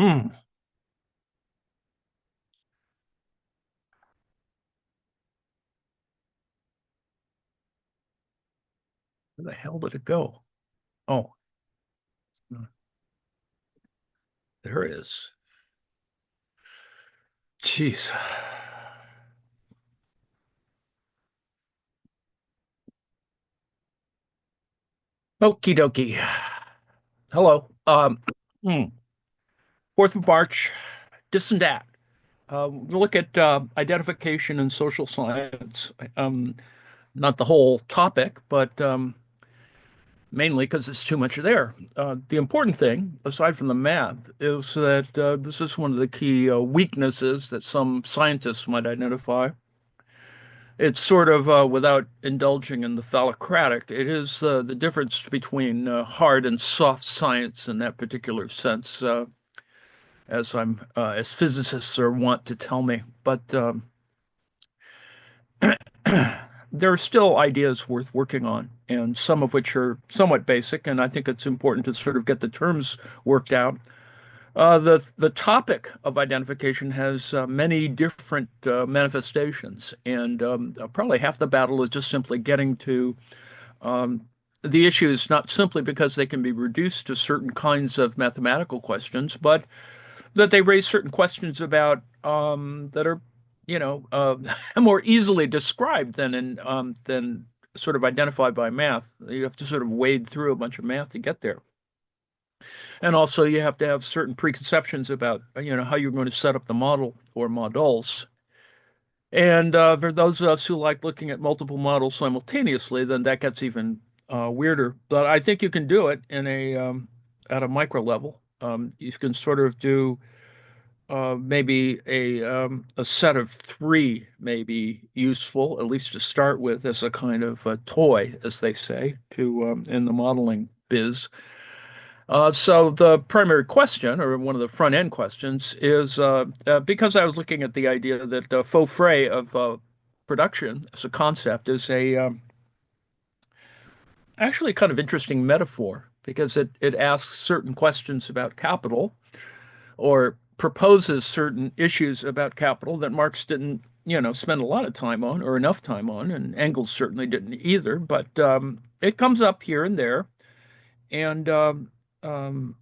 Hmm. Where the hell did it go? Oh, there it is. Jeez. Okie dokie. Hello. Hmm. 4th of March, dis and dat. We look at identification in social science. Not the whole topic, but mainly because it's too much there. The important thing, aside from the math, is that this is one of the key weaknesses that some scientists might identify. It's sort of without indulging in the phallocratic, it is the difference between hard and soft science in that particular sense, as physicists are wont to tell me. But there are still ideas worth working on, and some of which are somewhat basic, and I think it's important to sort of get the terms worked out. The topic of identification has many different manifestations, and probably half the battle is just simply getting to um, the issues, not simply because they can be reduced to certain kinds of mathematical questions, but that they raise certain questions about that are, more easily described than sort of identified by math. You have to sort of wade through a bunch of math to get there. And also you have to have certain preconceptions about, how you're going to set up the model or models. And for those of us who like looking at multiple models simultaneously, then that gets even weirder. But I think you can do it in a at a micro level. You can sort of do maybe a set of three may be useful, at least to start with, as a kind of a toy, as they say, to in the modeling biz. So the primary question, or one of the front end questions, is because I was looking at the idea that faux frais of production as a concept is a actually kind of interesting metaphor because it asks certain questions about capital or proposes certain issues about capital that Marx didn't, spend a lot of time on or enough time on, and Engels certainly didn't either. But it comes up here and there, and um,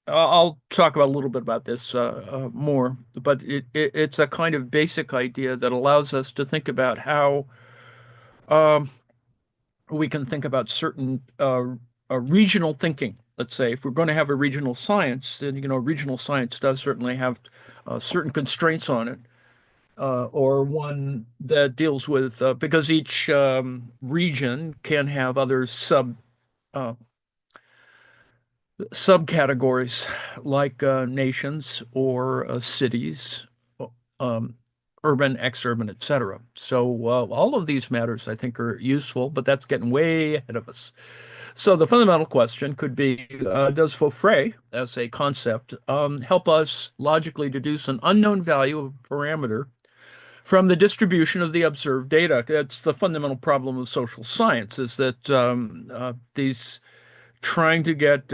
I'll talk about a little bit about this more, but it's a kind of basic idea that allows us to think about how um, we can think about certain regional thinking. Let's say if we're going to have a regional science, then regional science does certainly have certain constraints on it, or one that deals with because each region can have other uh, subcategories like nations or cities, um, urban, exurban, etc. So all of these matters I think are useful, but that's getting way ahead of us. So the fundamental question could be, does Fauffret, as a concept, help us logically deduce an unknown value of a parameter from the distribution of the observed data? That's the fundamental problem of social science, is that these trying to get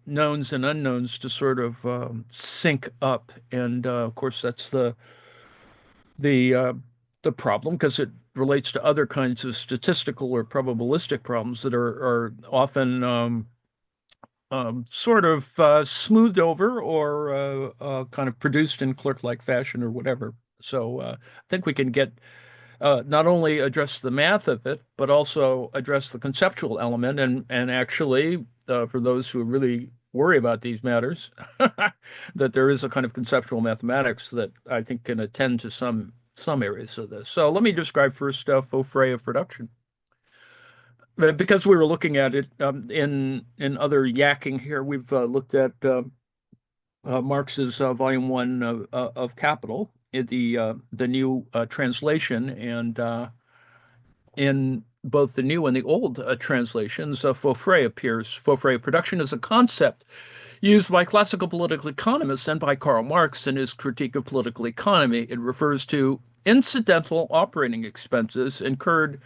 knowns and unknowns to sort of sync up. And of course, that's the uh, the problem because it relates to other kinds of statistical or probabilistic problems that are often sort of smoothed over or kind of produced in clerk-like fashion or whatever. So I think we can get not only address the math of it, but also address the conceptual element. And actually, for those who really worry about these matters, that there is a kind of conceptual mathematics that I think can attend to some areas of this. So let me describe first faux frais of production. Because we were looking at it in other yakking here, we've looked at Marx's Volume One of Capital, the new translation, and in both the new and the old translations, faux frais appears. Faux frais production is a concept used by classical political economists and by Karl Marx in his Critique of Political Economy. It refers to incidental operating expenses incurred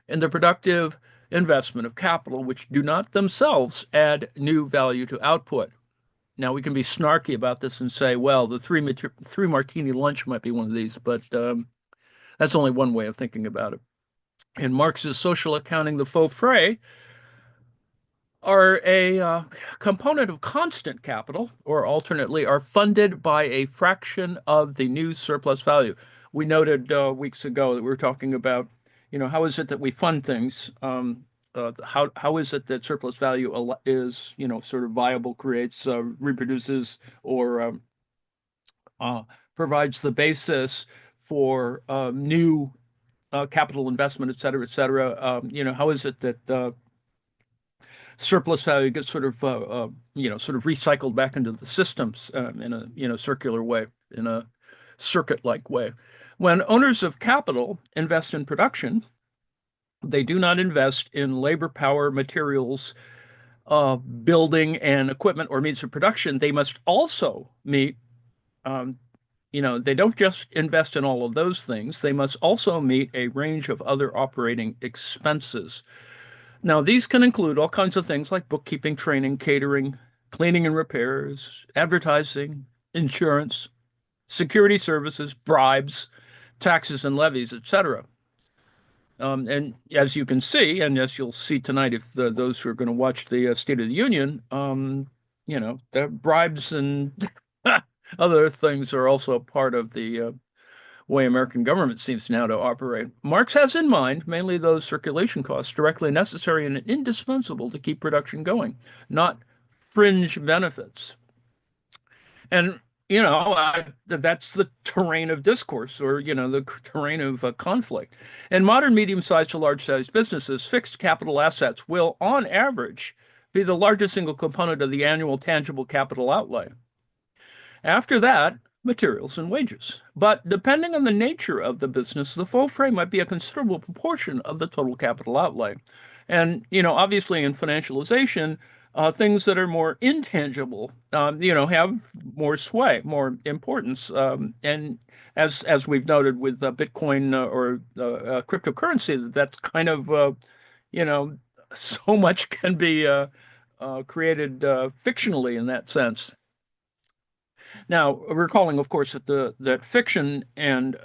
in the productive investment of capital, which do not themselves add new value to output. Now we can be snarky about this and say, well, the three martini lunch might be one of these, but that's only one way of thinking about it. In Marx's social accounting, the faux frais are a component of constant capital, or alternately, are funded by a fraction of the new surplus value. We noted weeks ago that we were talking about, how is it that we fund things? How is it that surplus value is, sort of viable, creates, reproduces, or uh, provides the basis for new capital investment, et cetera, et cetera. How is it that surplus value gets sort of recycled back into the systems in a circular way, in a circuit-like way. When owners of capital invest in production, they do not invest in labor, power, materials, building, and equipment or means of production. They must also meet, they don't just invest in all of those things. They must also meet a range of other operating expenses. Now, these can include all kinds of things like bookkeeping, training, catering, cleaning and repairs, advertising, insurance, security services, bribes, taxes and levies, etc. And as you can see, and as you'll see tonight, if those who are going to watch the State of the Union, the bribes and other things are also part of the way American government seems now to operate. Marx has in mind mainly those circulation costs directly necessary and indispensable to keep production going, not fringe benefits. And, that's the terrain of discourse or, the terrain of conflict. In modern medium-sized to large-sized businesses, fixed capital assets will, on average, be the largest single component of the annual tangible capital outlay. After that, materials and wages. But depending on the nature of the business, the faux frais might be a considerable proportion of the total capital outlay. And, obviously in financialization, things that are more intangible, have more sway, more importance. And as we've noted with Bitcoin or cryptocurrency, that's kind of, so much can be created fictionally in that sense. Now, recalling, of course, that fiction and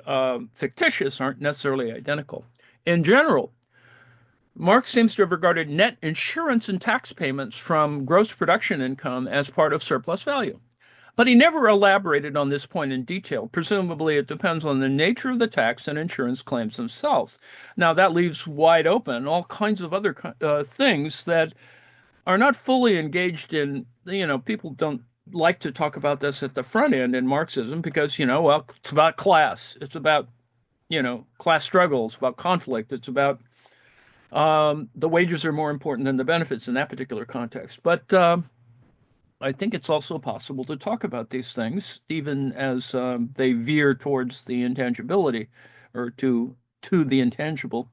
fictitious aren't necessarily identical. In general, Marx seems to have regarded net insurance and tax payments from gross production income as part of surplus value. But he never elaborated on this point in detail. Presumably, it depends on the nature of the tax and insurance claims themselves. Now, that leaves wide open all kinds of other things that are not fully engaged in, people don't like to talk about this at the front end in Marxism because, well, it's about class. It's about, class struggles, about conflict. It's about the wages are more important than the benefits in that particular context. But I think it's also possible to talk about these things, even as they veer towards the intangibility or to the intangible,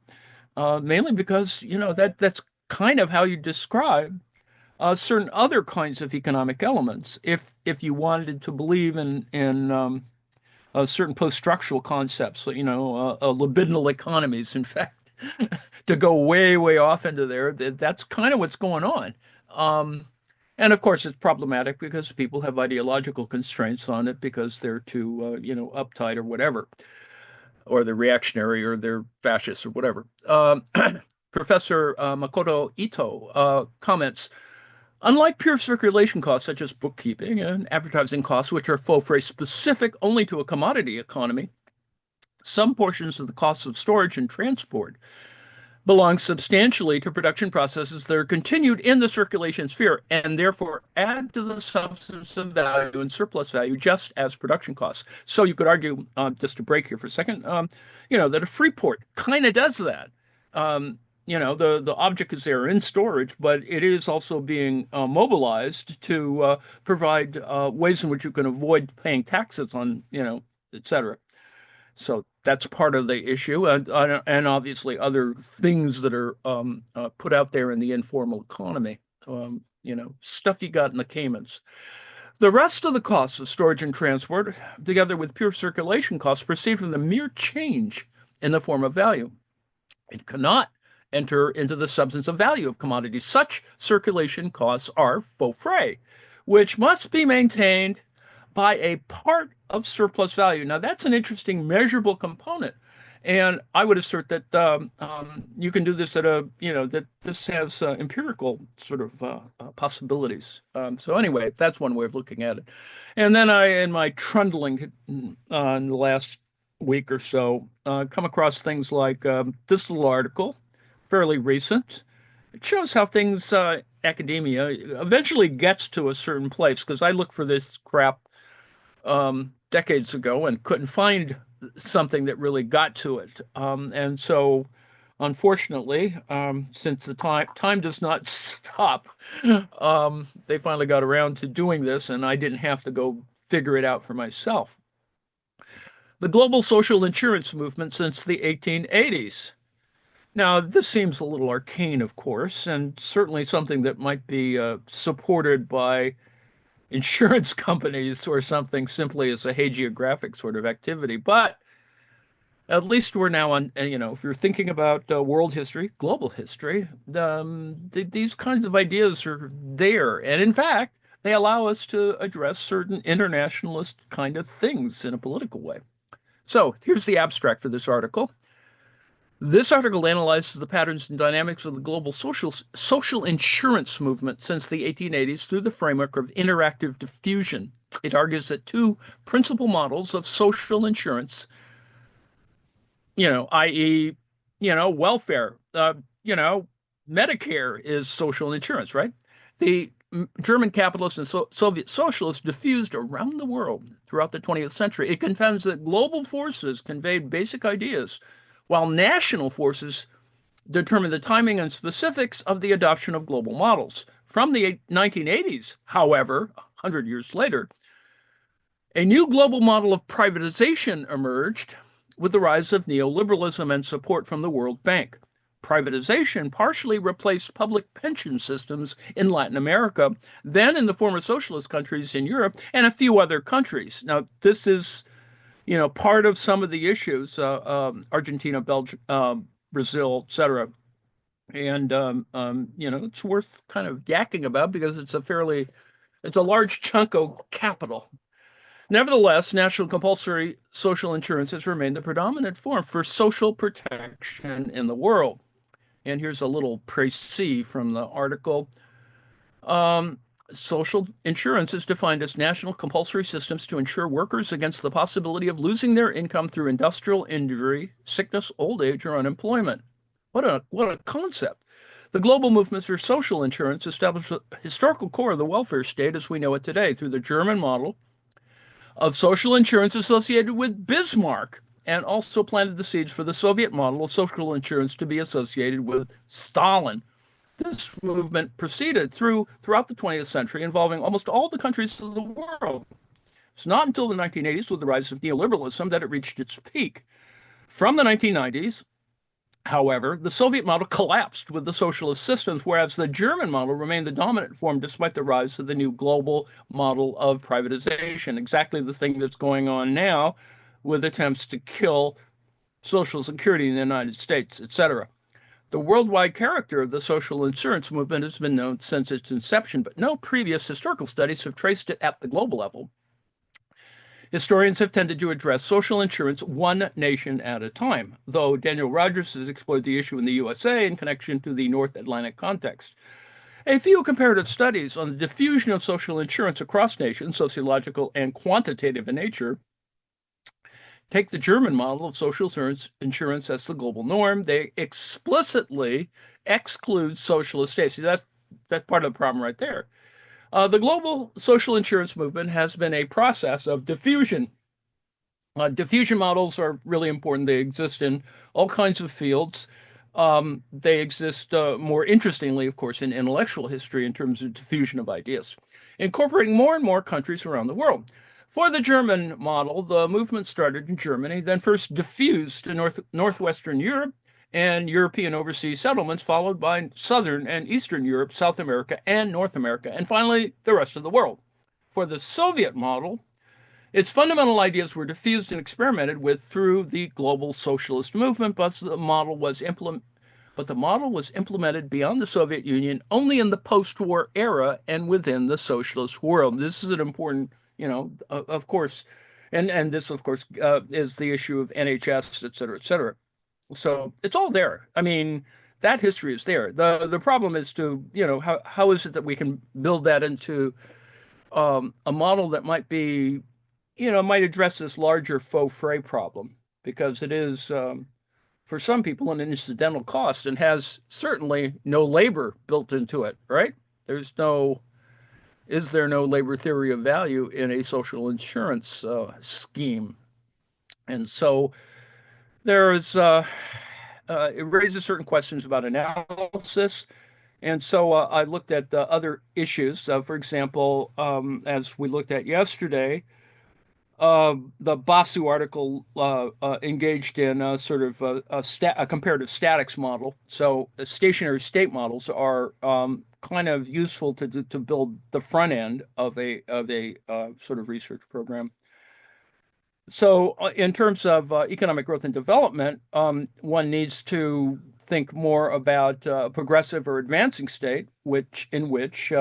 mainly because, that's kind of how you describe certain other kinds of economic elements. If you wanted to believe in certain post-structural concepts, libidinal economies, in fact, to go way off into there, that's kind of what's going on. And of course, it's problematic because people have ideological constraints on it because they're too, uptight or whatever, or they're reactionary or they're fascist or whatever. Professor Makoto Ito comments. Unlike pure circulation costs such as bookkeeping and advertising costs, which are faux frais specific only to a commodity economy, some portions of the costs of storage and transport belong substantially to production processes that are continued in the circulation sphere and therefore add to the substance of value and surplus value just as production costs. So you could argue, just to break here for a second, that a free port kind of does that. The object is there in storage, but it is also being mobilized to provide ways in which you can avoid paying taxes on, et cetera. So that's part of the issue, and obviously other things that are put out there in the informal economy. Stuff you got in the Caymans. The rest of the costs of storage and transport, together with pure circulation costs, proceed from the mere change in the form of value. It cannot enter into the substance of value of commodities. Such circulation costs are faux frais, which must be maintained by a part of surplus value. Now, that's an interesting measurable component. And I would assert that you can do this that this has empirical sort of possibilities. So anyway, that's one way of looking at it. And then in my trundling in the last week or so, come across things like this little article, fairly recent. It shows how things, academia, eventually gets to a certain place. Because I looked for this crap decades ago and couldn't find something that really got to it. And so, unfortunately, since the time does not stop, they finally got around to doing this, and I didn't have to go figure it out for myself. The global social insurance movement since the 1880s. Now, this seems a little arcane, of course, and certainly something that might be supported by insurance companies or something simply as a hagiographic sort of activity. But at least we're now on, if you're thinking about world history, global history, these kinds of ideas are there. And in fact, they allow us to address certain internationalist kind of things in a political way. So here's the abstract for this article. This article analyzes the patterns and dynamics of the global social insurance movement since the 1880s through the framework of interactive diffusion. It argues that two principal models of social insurance, i.e., welfare, Medicare is social insurance, right? The German capitalists and Soviet socialists diffused around the world throughout the 20th century. It contends that global forces conveyed basic ideas while national forces determine the timing and specifics of the adoption of global models. From the 1980s, however, 100 years later, a new global model of privatization emerged with the rise of neoliberalism and support from the World Bank. Privatization partially replaced public pension systems in Latin America, then in the former socialist countries in Europe, and a few other countries. Now, this is part of some of the issues, Argentina, Belgium, Brazil, etc. And, it's worth kind of yakking about because it's a large chunk of capital. Nevertheless, national compulsory social insurance has remained the predominant form for social protection in the world. And here's a little précis from the article. Social insurance is defined as national compulsory systems to insure workers against the possibility of losing their income through industrial injury, sickness, old age, or unemployment. What a concept. The global movement for social insurance established the historical core of the welfare state as we know it today through the German model of social insurance associated with Bismarck, and also planted the seeds for the Soviet model of social insurance to be associated with Stalin. This movement proceeded throughout the 20th century, involving almost all the countries of the world. It's not until the 1980s, with the rise of neoliberalism, that it reached its peak. From the 1990s, however, the Soviet model collapsed with the socialist systems, whereas the German model remained the dominant form despite the rise of the new global model of privatization. Exactly the thing that's going on now with attempts to kill Social Security in the United States, etc. The worldwide character of the social insurance movement has been known since its inception, but no previous historical studies have traced it at the global level. Historians have tended to address social insurance one nation at a time, though Daniel Rogers has explored the issue in the USA in connection to the North Atlantic context. A few comparative studies on the diffusion of social insurance across nations, sociological and quantitative in nature, take the German model of social insurance as the global norm. They explicitly exclude socialist states. See, that's part of the problem right there. The global social insurance movement has been a process of diffusion. Diffusion models are really important. They exist in all kinds of fields. They exist more interestingly, of course, in intellectual history in terms of diffusion of ideas, incorporating more and more countries around the world. For the German model, the movement started in Germany, then first diffused to northwestern Europe and European overseas settlements, followed by Southern and Eastern Europe, South America, and North America, and finally the rest of the world. For the Soviet model, its fundamental ideas were diffused and experimented with through the global socialist movement, but the model was but the model was implemented beyond the Soviet Union only in the post-war era and within the socialist world. This is an important, of course, and this, of course, is the issue of NHS, et cetera, et cetera. So it's all there. I mean, that history is there. The problem is to, how is it that we can build that into a model that might be, might address this larger faux frais problem, because it is, for some people, an incidental cost and has certainly no labor built into it, right? Is there no labor theory of value in a social insurance scheme? And so there's, it raises certain questions about analysis. And so I looked at other issues. For example, as we looked at yesterday, the Basu article engaged in sort of a comparative statics model. So stationary state models are kind of useful to build the front end of a sort of research program. So in terms of economic growth and development, one needs to think more about progressive or advancing state, in which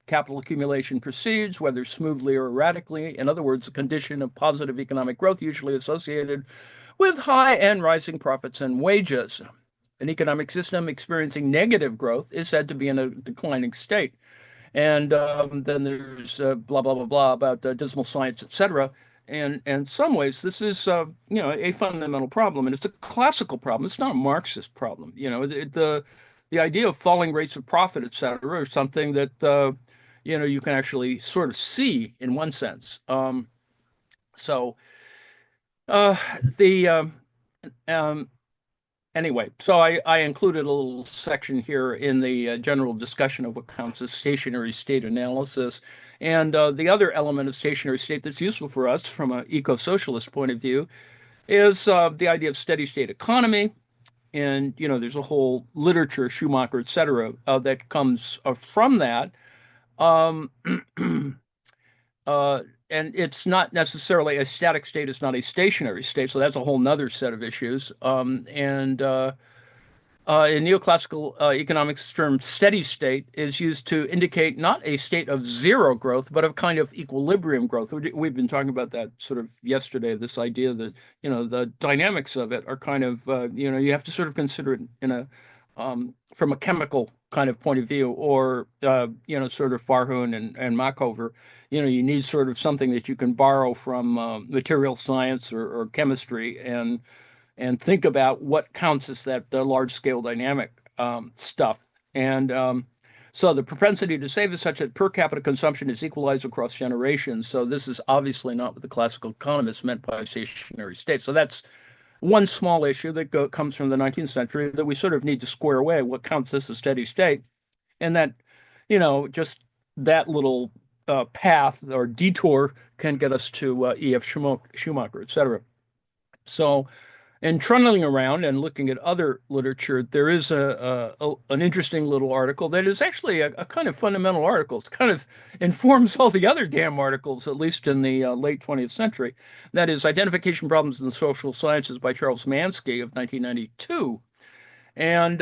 capital accumulation proceeds, whether smoothly or erratically. In other words, a condition of positive economic growth usually associated with high and rising profits and wages. An economic system experiencing negative growth is said to be in a declining state. And then there's blah, blah, blah, blah about dismal science, et cetera. And in some ways, this is, a fundamental problem, and it's a classical problem. It's not a Marxist problem. The idea of falling rates of profit, et cetera, is something that, you can actually sort of see in one sense. So uh, the Anyway, so I included a little section here in the general discussion of what counts as stationary state analysis. And the other element of stationary state that's useful for us from an eco-socialist point of view is the idea of steady state economy. And, there's a whole literature, Schumacher, et cetera, that comes from that. Um, and it's not necessarily a static state, it's not a stationary state. So that's a whole nother set of issues. In neoclassical economics, term steady state is used to indicate not a state of zero growth, but of kind of equilibrium growth. We've been talking about that sort of yesterday, this idea that, the dynamics of it are kind of, you have to sort of consider it from a chemical kind of point of view, or, sort of Farhoon and Machover, you need sort of something that you can borrow from material science or chemistry and think about what counts as that large scale dynamic stuff. And so the propensity to save is such that per capita consumption is equalized across generations. So this is obviously not what the classical economists meant by stationary state. So that's one small issue that comes from the 19th century that we sort of need to square away what counts as a steady state. And that, just that little path or detour can get us to E.F. Schumacher, et cetera. So and trundling around and looking at other literature, there is an interesting little article that is actually a kind of fundamental article. It kind of informs all the other damn articles, at least in the late 20th century. That is Identification Problems in the Social Sciences by Charles Mansky of 1992. And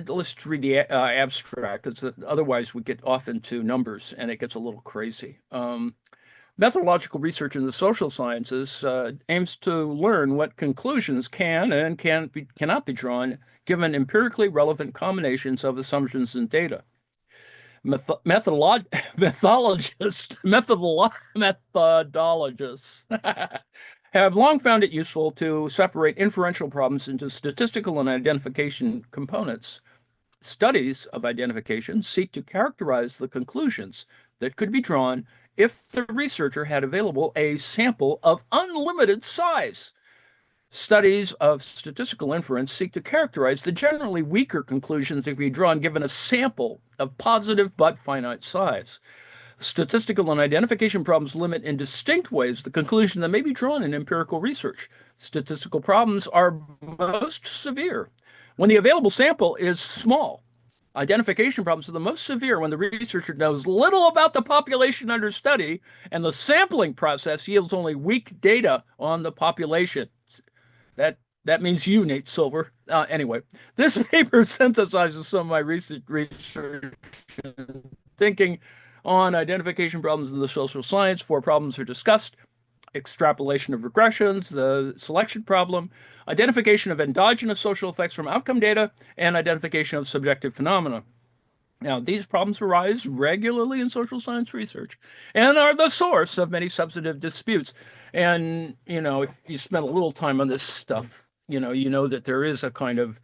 let's read the abstract, because otherwise we get off into numbers and it gets a little crazy. Methodological research in the social sciences aims to learn what conclusions can and cannot be drawn given empirically relevant combinations of assumptions and data. Methodologists have long found it useful to separate inferential problems into statistical and identification components. Studies of identification seek to characterize the conclusions that could be drawn if the researcher had available a sample of unlimited size. Studies of statistical inference seek to characterize the generally weaker conclusions that can be drawn given a sample of positive but finite size. Statistical and identification problems limit in distinct ways the conclusion that may be drawn in empirical research. Statistical problems are most severe when the available sample is small. Identification problems are the most severe when the researcher knows little about the population under study and the sampling process yields only weak data on the population. That That means you, Nate Silver. Anyway, this paper synthesizes some of my recent research thinking on identification problems in the social science. Four problems are discussed: extrapolation of regressions, the selection problem, identification of endogenous social effects from outcome data, and identification of subjective phenomena. Now, these problems arise regularly in social science research and are the source of many substantive disputes. And, if you spend a little time on this stuff, you know that there is a kind of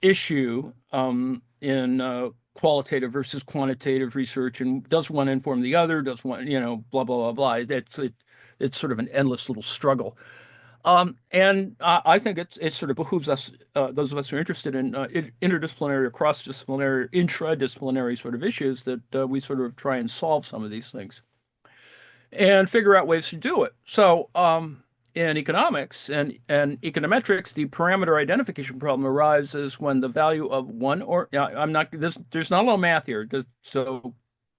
issue in qualitative versus quantitative research, and does one inform the other? Does one, blah blah blah blah. It's sort of an endless little struggle. And I think it sort of behooves us, those of us who are interested in interdisciplinary or cross-disciplinary, intradisciplinary sort of issues, that we sort of try and solve some of these things and figure out ways to do it. So, in economics and econometrics, the parameter identification problem arises when the value of one or I'm not this. There's not a lot of math here, so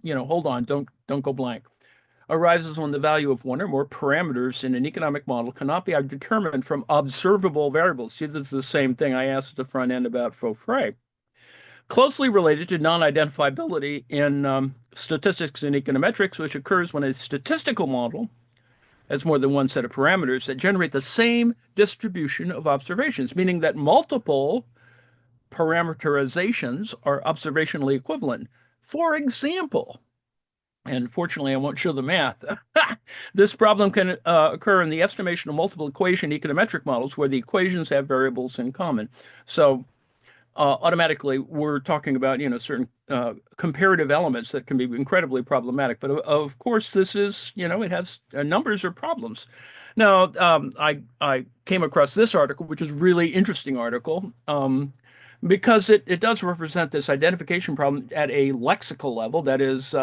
hold on, don't go blank. Arises when the value of one or more parameters in an economic model cannot be determined from observable variables. See, this is the same thing I asked at the front end about faux frais. Closely related to non-identifiability in statistics and econometrics, which occurs when a statistical model has more than one set of parameters that generate the same distribution of observations, meaning that multiple parameterizations are observationally equivalent. For example, and fortunately, I won't show the math. This problem can occur in the estimation of multiple equation econometric models where the equations have variables in common. So automatically, we're talking about certain comparative elements that can be incredibly problematic. But of course, this is it has numbers are problems. Now, I came across this article, which is a really interesting article. Because it does represent this identification problem at a lexical level. That is,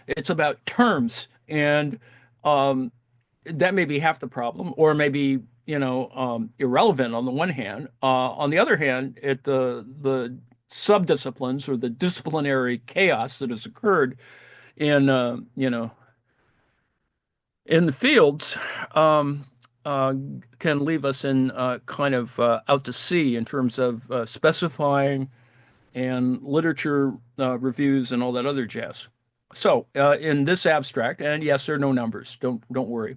it's about terms, and that may be half the problem, or maybe irrelevant on the one hand. On the other hand, the subdisciplines or the disciplinary chaos that has occurred in in the fields can leave us in kind of out to sea in terms of specifying and literature reviews and all that other jazz. So in this abstract, and yes, there are no numbers. Don't worry.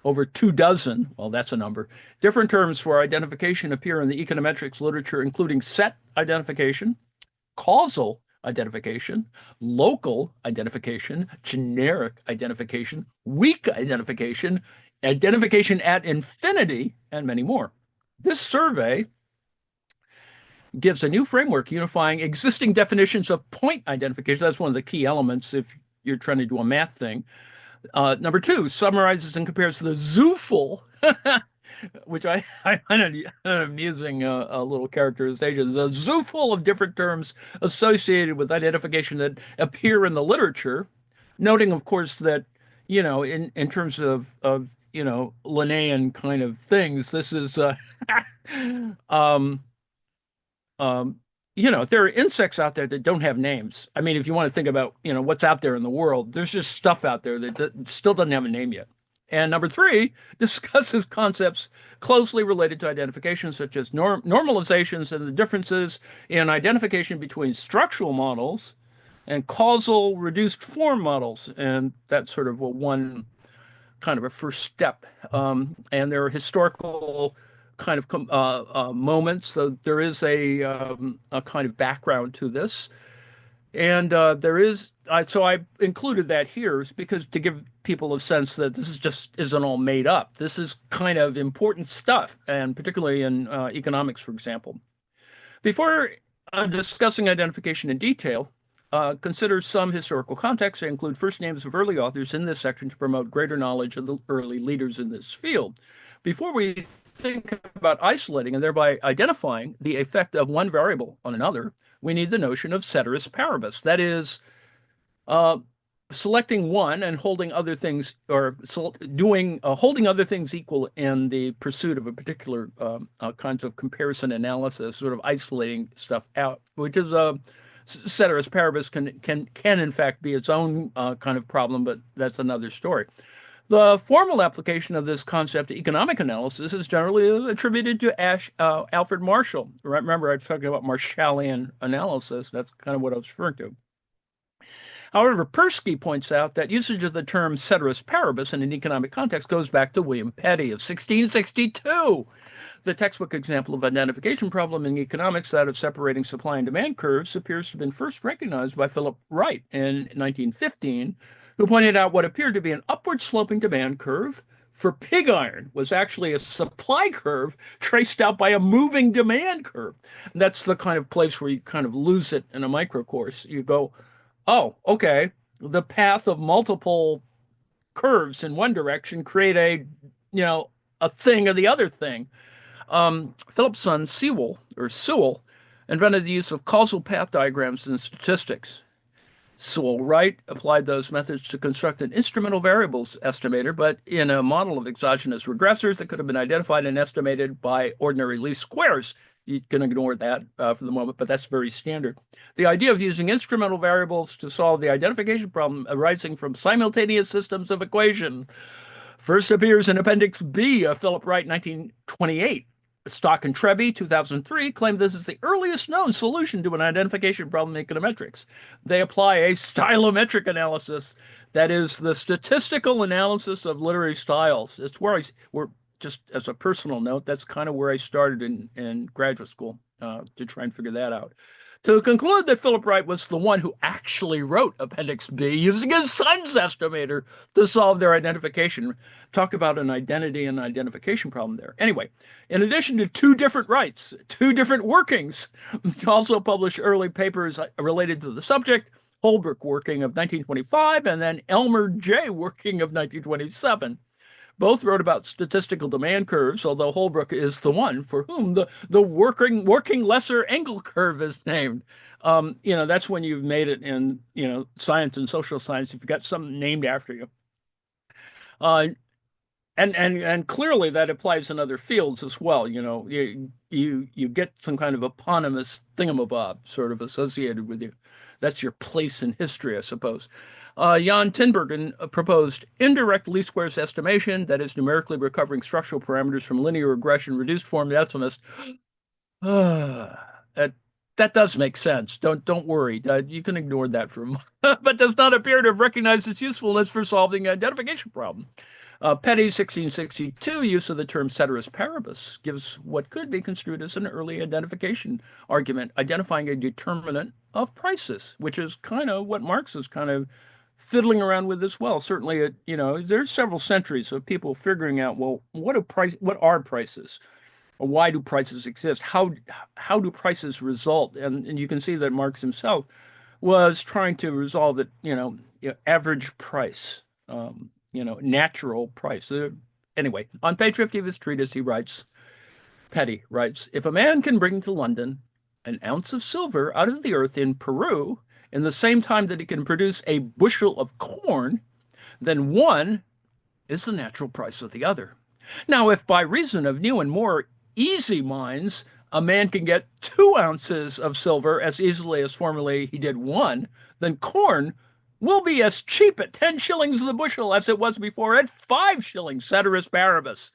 Over 24, well, that's a number. Different terms for identification appear in the econometrics literature, including set identification, causal identification, local identification, generic identification, weak identification, identification at infinity, and many more. This survey gives a new framework unifying existing definitions of point identification. That's one of the key elements if you're trying to do a math thing. Number two, summarizes and compares the Zooful, which I find an amusing a little characterization, the Zooful of different terms associated with identification that appear in the literature, noting, of course, that, in terms of Linnaean kind of things, this is, there are insects out there that don't have names. I mean, if you want to think about, what's out there in the world, there's just stuff out there that still doesn't have a name yet. And number three, discusses concepts closely related to identification, such as normalizations and the differences in identification between structural models and causal reduced form models. And that's sort of one kind of a first step. And there are historical kind of moments. So there is a kind of background to this. And there is, so I included that here because to give people a sense that this is just isn't all made up. This is kind of important stuff, and particularly in economics, for example. Before discussing identification in detail, consider some historical context. I include first names of early authors in this section to promote greater knowledge of the early leaders in this field. Before we think about isolating and thereby identifying the effect of one variable on another, we need the notion of ceteris paribus. That is, selecting one and holding other things, or holding other things equal in the pursuit of a particular kinds of comparison analysis, sort of isolating stuff out, which is ceteris paribus can in fact be its own kind of problem, but that's another story. The formal application of this concept to economic analysis is generally attributed to Alfred Marshall. Remember, I was talking about Marshallian analysis. That's kind of what I was referring to. However, Persky points out that usage of the term ceteris paribus in an economic context goes back to William Petty of 1662. The textbook example of identification problem in economics, that of separating supply and demand curves, appears to have been first recognized by Philip Wright in 1915, who pointed out what appeared to be an upward sloping demand curve for pig iron was actually a supply curve traced out by a moving demand curve. And that's the kind of place where you kind of lose it in a micro course. You go, oh, okay, the path of multiple curves in one direction create a thing or the other thing. Philip's son Sewell invented the use of causal path diagrams in statistics. Sewell Wright applied those methods to construct an instrumental variables estimator, but in a model of exogenous regressors that could have been identified and estimated by ordinary least squares. You can ignore that for the moment, but that's very standard. The idea of using instrumental variables to solve the identification problem arising from simultaneous systems of equation first appears in Appendix B of Philip Wright, 1928. Stock and Treby, 2003, claim this is the earliest known solution to an identification problem in econometrics. They apply a stylometric analysis, that is, the statistical analysis of literary styles. It's where just as a personal note, that's kind of where I started in graduate school to try and figure that out. To conclude that Philip Wright was the one who actually wrote Appendix B using his son's estimator to solve their identification. Talk about an identity and identification problem there. Anyway, in addition to two different Wrights, two different workings, also published early papers related to the subject, Holbrook working of 1925 and then Elmer J. working of 1927. Both wrote about statistical demand curves, although Holbrook is the one for whom the working lesser angle curve is named. That's when you've made it in, science and social science, if you've got something named after you. And clearly that applies in other fields as well. You get some kind of eponymous thingamabob sort of associated with you. That's your place in history, I suppose. Jan Tinbergen proposed indirect least squares estimation, that is, numerically recovering structural parameters from linear regression, reduced form estimates. That does make sense. Don't worry. You can ignore that for a moment, but does not appear to have recognized its usefulness for solving the identification problem. Petty's 1662 use of the term ceteris paribus gives what could be construed as an early identification argument, identifying a determinant of prices, which is kind of what Marx is kind of fiddling around with as well. Certainly, there's several centuries of people figuring out, well, what are prices? Why do prices exist? How do prices result? And you can see that Marx himself was trying to resolve it, average price, natural price. Anyway, on page 50 of his treatise, Petty writes, if a man can bring to London an ounce of silver out of the earth in Peru in the same time that he can produce a bushel of corn, then one is the natural price of the other. Now, if by reason of new and more easy mines, a man can get 2 ounces of silver as easily as formerly he did 1, then corn will be as cheap at 10 shillings the bushel as it was before at 5 shillings, ceteris paribus.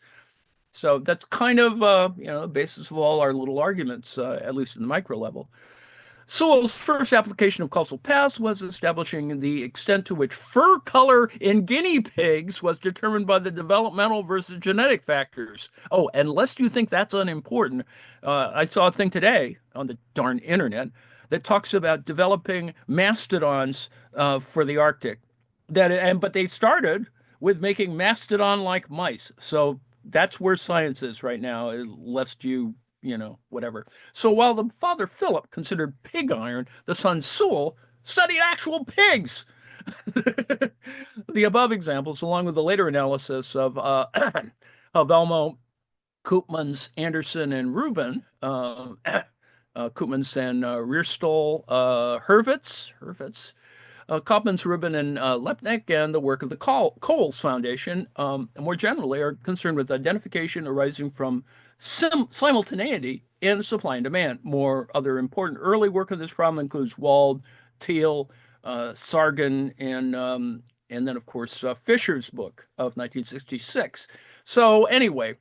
So that's kind of, the basis of all our little arguments, at least in the micro level. Sewell's first application of causal paths was establishing the extent to which fur color in guinea pigs was determined by the developmental versus genetic factors. Oh, and lest you think that's unimportant, I saw a thing today on the darn internet that talks about developing mastodons for the Arctic. But they started with making mastodon-like mice. So that's where science is right now, lest you whatever. So while the father Philip considered pig iron, the son Sewell studied actual pigs. The above examples, along with the later analysis of Elmo, Koopmans, Anderson, and Rubin, Koopmans and Rierstol, Hurwitz, Koopmans, Rubin, and Lepnik, and the work of the Coles Foundation, more generally, are concerned with identification arising from simultaneity in supply and demand. More other important early work on this problem includes Wald, Thiel, Sargon, and and then, of course, Fisher's book of 1966. So anyway,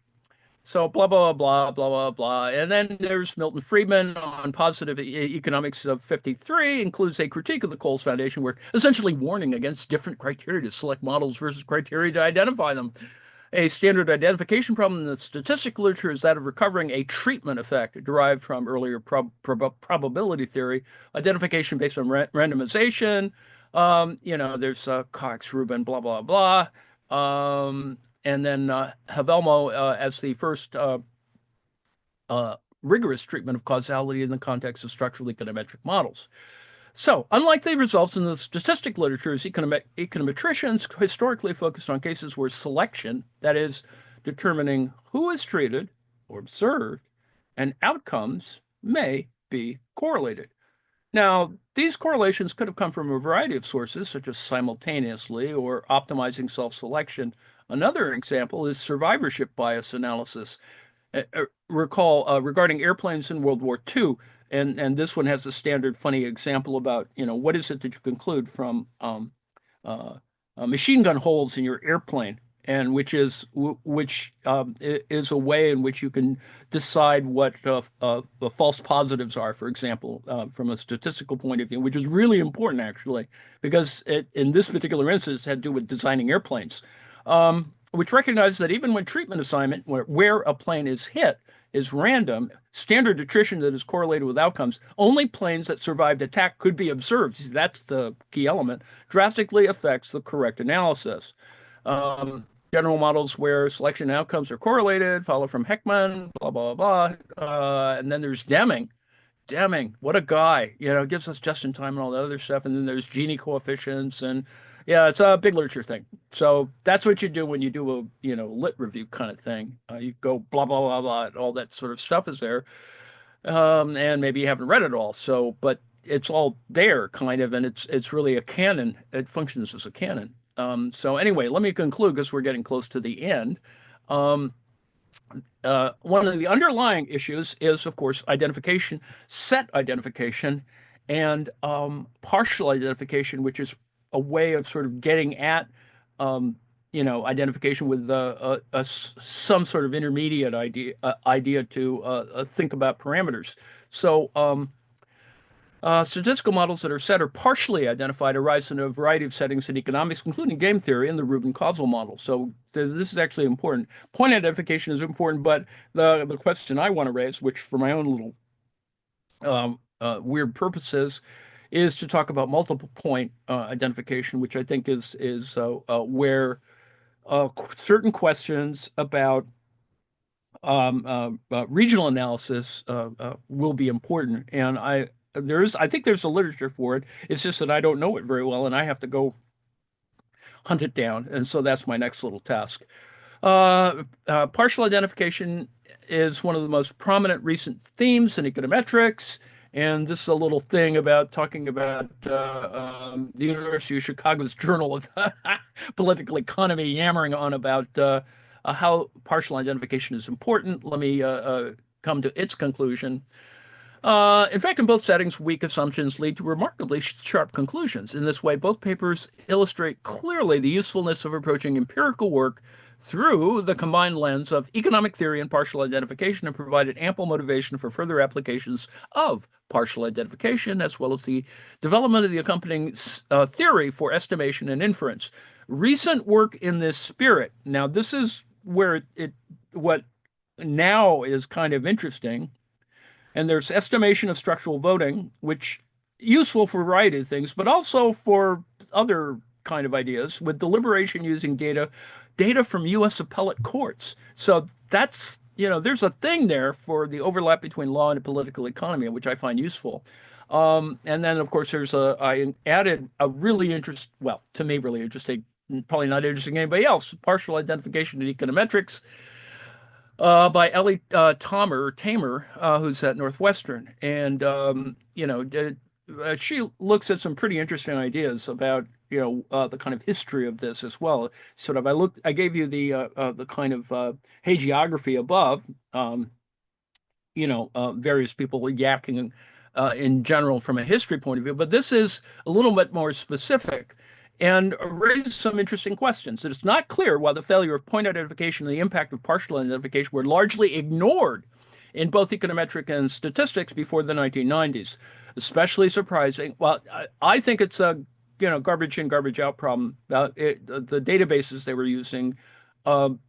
so blah, blah, blah, blah, blah, blah. And then there's Milton Friedman on positive economics of 53, includes a critique of the Coles Foundation work, essentially warning against different criteria to select models versus criteria to identify them. A standard identification problem in the statistical literature is that of recovering a treatment effect derived from earlier probability theory, identification based on randomization. There's Cox, Rubin, blah, blah, blah. And then Havelmo as the first rigorous treatment of causality in the context of structural econometric models. So, unlike the results in the statistic literatures, econometricians historically focused on cases where selection, that is, determining who is treated or observed, and outcomes may be correlated. Now, these correlations could have come from a variety of sources, such as simultaneously or optimizing self-selection. Another example is survivorship bias analysis. Recall regarding airplanes in World War II, and this one has a standard funny example about, what is it that you conclude from machine gun holes in your airplane, and which is a way in which you can decide what the false positives are, for example, from a statistical point of view, which is really important actually, because in this particular instance, it had to do with designing airplanes, which recognizes that even when treatment assignment, where a plane is hit, is random, standard attrition that is correlated with outcomes, only planes that survived attack could be observed. That's the key element, drastically affects the correct analysis. General models where selection outcomes are correlated follow from Heckman, blah, blah, blah. And then there's Deming. Deming, what a guy, gives us just in time and all the other stuff. And then there's Gini coefficients, and yeah, it's a big literature thing. So that's what you do when you do a, lit review kind of thing. You go blah, blah, blah, blah, all that sort of stuff is there. And maybe you haven't read it all. So, but it's all there kind of, and it's really a canon. It functions as a canon. So anyway, let me conclude because we're getting close to the end. One of the underlying issues is, of course, identification, set identification, and partial identification, which is a way of sort of getting at, identification with some sort of intermediate idea to think about parameters. So statistical models that are set or partially identified arise in a variety of settings in economics, including game theory and the Rubin causal model. So this is actually important. Point identification is important, but the question I want to raise, which for my own little weird purposes, is to talk about multiple point identification, which I think is where certain questions about regional analysis will be important. And I think there's a literature for it. It's just that I don't know it very well, and I have to go hunt it down. And so that's my next little task. Partial identification is one of the most prominent recent themes in econometrics. And this is a little thing about talking about the University of Chicago's Journal of Political Economy, yammering on about how partial identification is important. Let me come to its conclusion. In fact, in both settings, weak assumptions lead to remarkably sharp conclusions. In this way, both papers illustrate clearly the usefulness of approaching empirical work through the combined lens of economic theory and partial identification, and provided ample motivation for further applications of partial identification, as well as the development of the accompanying theory for estimation and inference. Recent work in this spirit. Now, this is where what now is kind of interesting. And there's estimation of structural voting, which useful for a variety of things, but also for other kind of ideas with deliberation using data from U.S. appellate courts. So that's, there's a thing there for the overlap between law and political economy, which I find useful. And then, of course, I added a really to me, really interesting, probably not interesting to anybody else, partial identification in econometrics, by Ellie Tamer, who's at Northwestern. And, she looks at some pretty interesting ideas about, the kind of history of this as well. Sort of, I gave you the kind of hagiography above, various people yakking in general from a history point of view, but this is a little bit more specific. and raises some interesting questions. It is not clear why the failure of point identification and the impact of partial identification were largely ignored in both econometric and statistics before the 1990s. Especially surprising. Well, I think it's a garbage in, garbage out problem. The databases they were using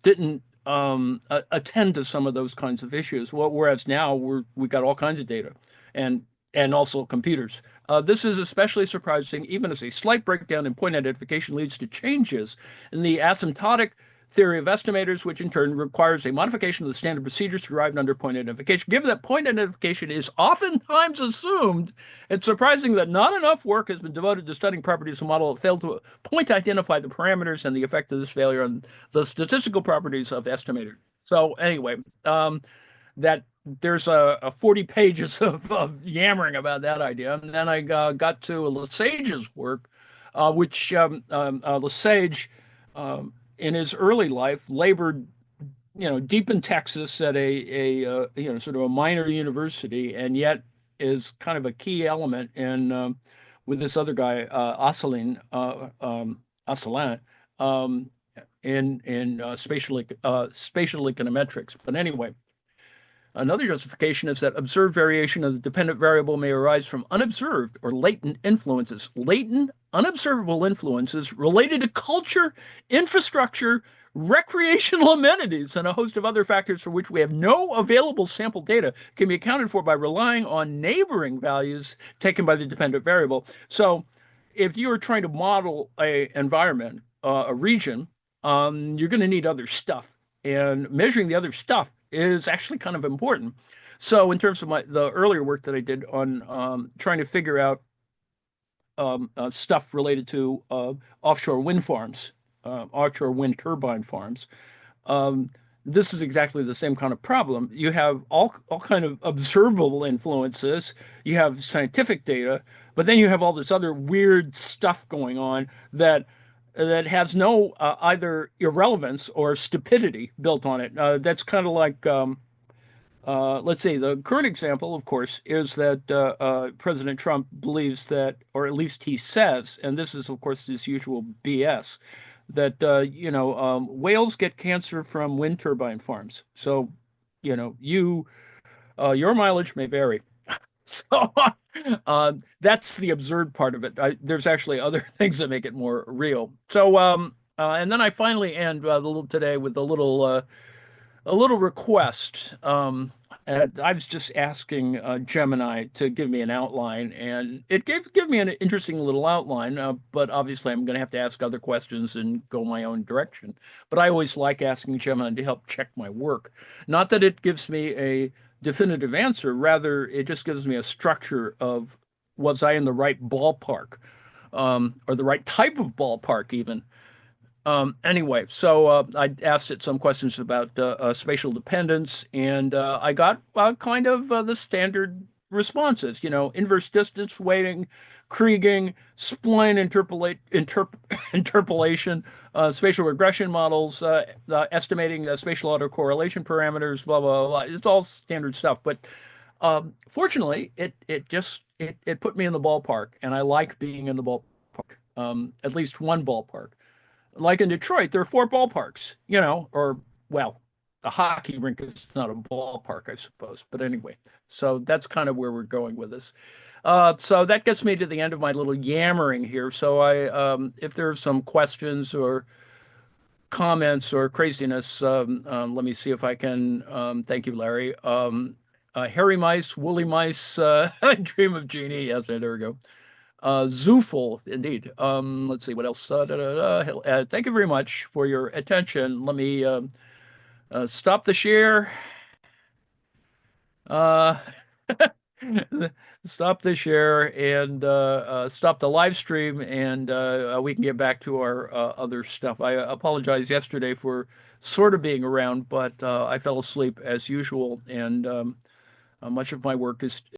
didn't attend to some of those kinds of issues. Well, whereas now we got all kinds of data, and also computers. This is especially surprising, even as a slight breakdown in point identification leads to changes in the asymptotic theory of estimators, which in turn requires a modification of the standard procedures derived under point identification. Given that point identification is oftentimes assumed, it's surprising that not enough work has been devoted to studying properties of a model that failed to point identify the parameters and the effect of this failure on the statistical properties of estimators. So anyway, that there's a 40 pages of yammering about that idea. And then I got to Lesage's work, which Lesage, in his early life, labored, deep in Texas at sort of a minor university, and yet is kind of a key element in with this other guy, Asselin, in spatial econometrics. But anyway, another justification is that observed variation of the dependent variable may arise from unobserved or latent influences. Latent, unobservable influences related to culture, infrastructure, recreational amenities, and a host of other factors for which we have no available sample data can be accounted for by relying on neighboring values taken by the dependent variable. So if you are trying to model a environment, a region, you're going to need other stuff. And measuring the other stuff is actually kind of important. So in terms of the earlier work that I did on trying to figure out stuff related to offshore wind farms, offshore wind turbine farms, um, this is exactly the same kind of problem. You have all kind of observable influences. You have scientific data, but then you have all this other weird stuff going on that has no either irrelevance or stupidity built on it. That's kind of like, let's say, the current example, of course, is that President Trump believes that, or at least he says, and this is, of course, his usual BS, that whales get cancer from wind turbine farms. So, your mileage may vary. So that's the absurd part of it. There's actually other things that make it more real. So and then I finally end today with a little request. And I was just asking Gemini to give me an outline, and it gave me an interesting little outline. But obviously, I'm going to have to ask other questions and go my own direction. But I always like asking Gemini to help check my work. Not that it gives me a definitive answer, rather, it just gives me a structure of was I in the right ballpark, or the right type of ballpark, even. Anyway, so I asked it some questions about spatial dependence, and I got kind of the standard responses, inverse distance weighting, Krieging, spline interpolation, spatial regression models, estimating the spatial autocorrelation parameters, blah, blah, blah. It's all standard stuff. But fortunately, it put me in the ballpark, and I like being in the ballpark, at least one ballpark. Like in Detroit, there are four ballparks, or well, a hockey rink is not a ballpark, I suppose. But anyway, so that's kind of where we're going with this. So that gets me to the end of my little yammering here. So if there are some questions or comments or craziness, let me see if I can. Thank you, Larry. Hairy mice, woolly mice, dream of genie. Yes, there we go. Zooful, indeed. Let's see what else. Thank you very much for your attention. Let me stop the share. Uh, stop the share and stop the live stream, and we can get back to our other stuff. I apologize yesterday for sort of being around, but I fell asleep as usual, and much of my work is